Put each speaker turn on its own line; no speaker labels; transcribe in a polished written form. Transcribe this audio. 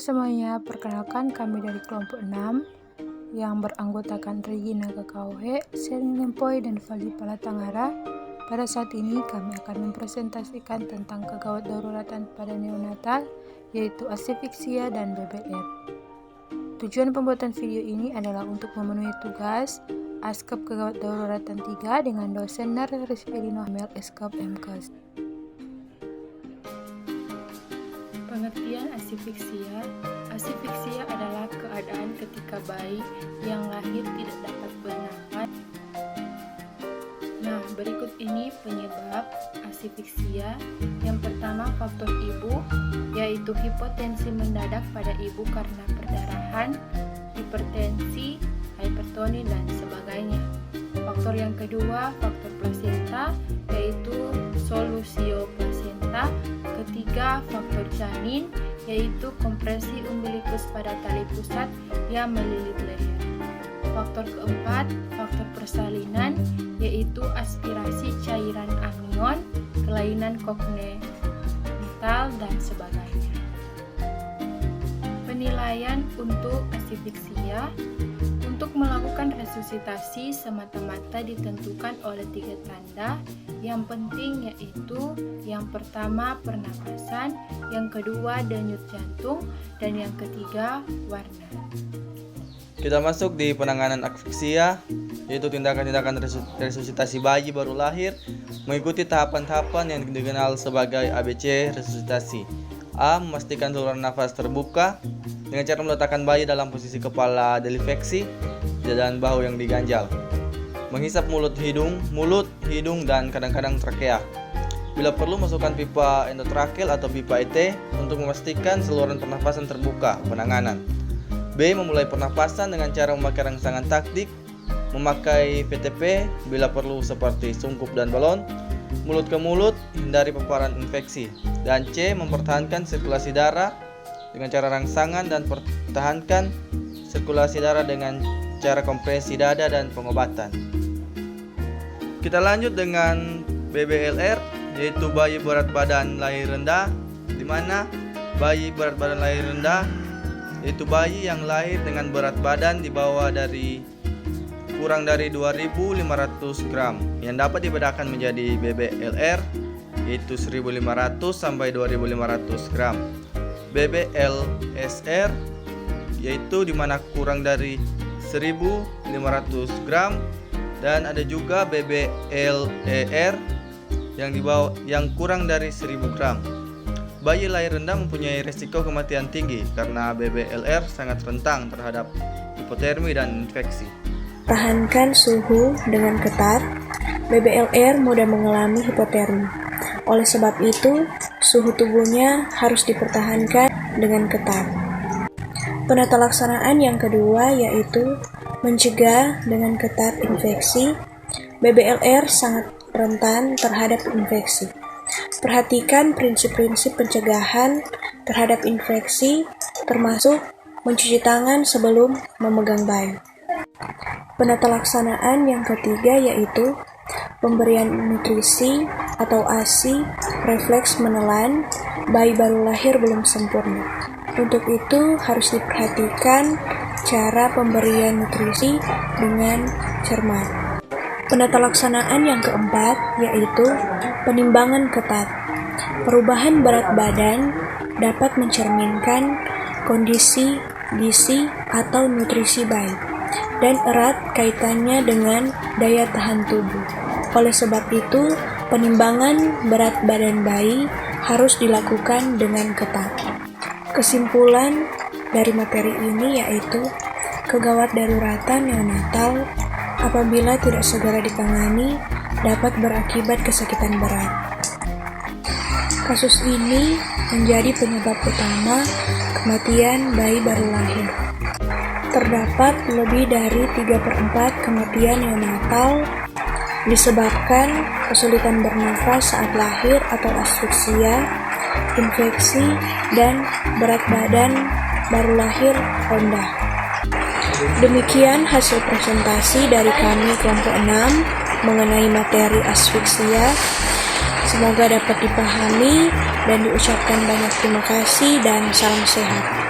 semuanya, perkenalkan kami dari kelompok 6 yang beranggotakan Regina Kakauhe, Selin Lempoy, dan Fali Palatangara. Pada saat ini kami akan mempresentasikan tentang kegawat daruratan pada neonatal, yaitu asifiksia dan BBR. Tujuan pembuatan video ini adalah untuk memenuhi tugas Askep Kegawat Daruratan 3 dengan dosen Narsis Elino Hamel Eskap MKes. Pengertian asifiksia. Asifiksia adalah keadaan ketika bayi yang lahir tidak dapat bernafas. Nah, berikut ini penyebab asifiksia. Yang pertama, faktor ibu, yaitu hipotensi mendadak pada ibu karena perdarahan, hipertensi, hipertoni, dan sebagainya. Faktor yang kedua, faktor plasenta, yaitu solusio plasenta. Ketiga, faktor janin, yaitu kompresi umbilikus pada tali pusat yang melilit leher. Faktor keempat, faktor persalinan, yaitu aspirasi cairan anion, kelainan kongenital, dan sebagainya. Penilaian untuk asifiksia. Untuk melakukan resusitasi semata-mata ditentukan oleh 3 tanda. Yang penting yaitu yang pertama pernapasan, yang kedua denyut jantung, dan yang ketiga warna.
Kita masuk di penanganan asfiksia, yaitu tindakan-tindakan resusitasi bayi baru lahir mengikuti tahapan-tahapan yang dikenal sebagai ABC resusitasi. A. Memastikan saluran nafas terbuka dengan cara meletakkan bayi dalam posisi kepala delifeksi dan bahu yang diganjal. Menghisap mulut, hidung, dan kadang-kadang trakea. Bila perlu, masukkan pipa endotrakel atau pipa ET untuk memastikan saluran pernafasan terbuka. Penanganan. B. Memulai pernafasan dengan cara memakai rangsangan taktik, memakai VTP bila perlu seperti sungkup dan balon, mulut ke mulut, hindari paparan infeksi. Dan C. Mempertahankan sirkulasi darah dengan cara rangsangan dan pertahankan sirkulasi darah dengan cara kompresi dada dan pengobatan. Kita lanjut dengan BBLR, yaitu bayi berat badan lahir rendah, di mana bayi berat badan lahir rendah yaitu bayi yang lahir dengan berat badan di bawah dari kurang dari 2.500 gram yang dapat dibedakan menjadi BBLR, yaitu 1.500 sampai 2.500 gram. BBLSR yaitu di mana kurang dari 1.500 gram, dan ada juga BBLER yang kurang dari 1.000 gram. Bayi lahir rendah mempunyai risiko kematian tinggi karena BBLR sangat rentan terhadap hipotermi dan infeksi.
Tahankan suhu dengan ketat. BBLR mudah mengalami hipotermi. Oleh sebab itu, suhu tubuhnya harus dipertahankan dengan ketat. Penata laksanaan yang kedua yaitu mencegah dengan ketat infeksi. BBLR sangat rentan terhadap infeksi. Perhatikan prinsip-prinsip pencegahan terhadap infeksi, termasuk mencuci tangan sebelum memegang bayi. Penata laksanaan yang ketiga yaitu pemberian nutrisi atau ASI refleks menelan bayi baru lahir belum sempurna. Untuk itu harus diperhatikan cara pemberian nutrisi dengan cermat. Penata laksanaan yang keempat yaitu penimbangan ketat. Perubahan berat badan dapat mencerminkan kondisi gizi atau nutrisi bayi dan erat kaitannya dengan daya tahan tubuh. Oleh sebab itu, penimbangan berat badan bayi harus dilakukan dengan ketat. Kesimpulan dari materi ini yaitu kegawat daruratan neonatal apabila tidak segera ditangani dapat berakibat kesakitan berat. Kasus ini menjadi penyebab utama kematian bayi baru lahir. Terdapat lebih dari 3/4 kematian neonatal disebabkan kesulitan bernafas saat lahir atau asfiksia, infeksi, dan berat badan baru lahir rendah. Demikian hasil presentasi dari kami kelompok 6 mengenai materi asfiksia. Semoga dapat dipahami dan diucapkan banyak terima kasih dan salam sehat.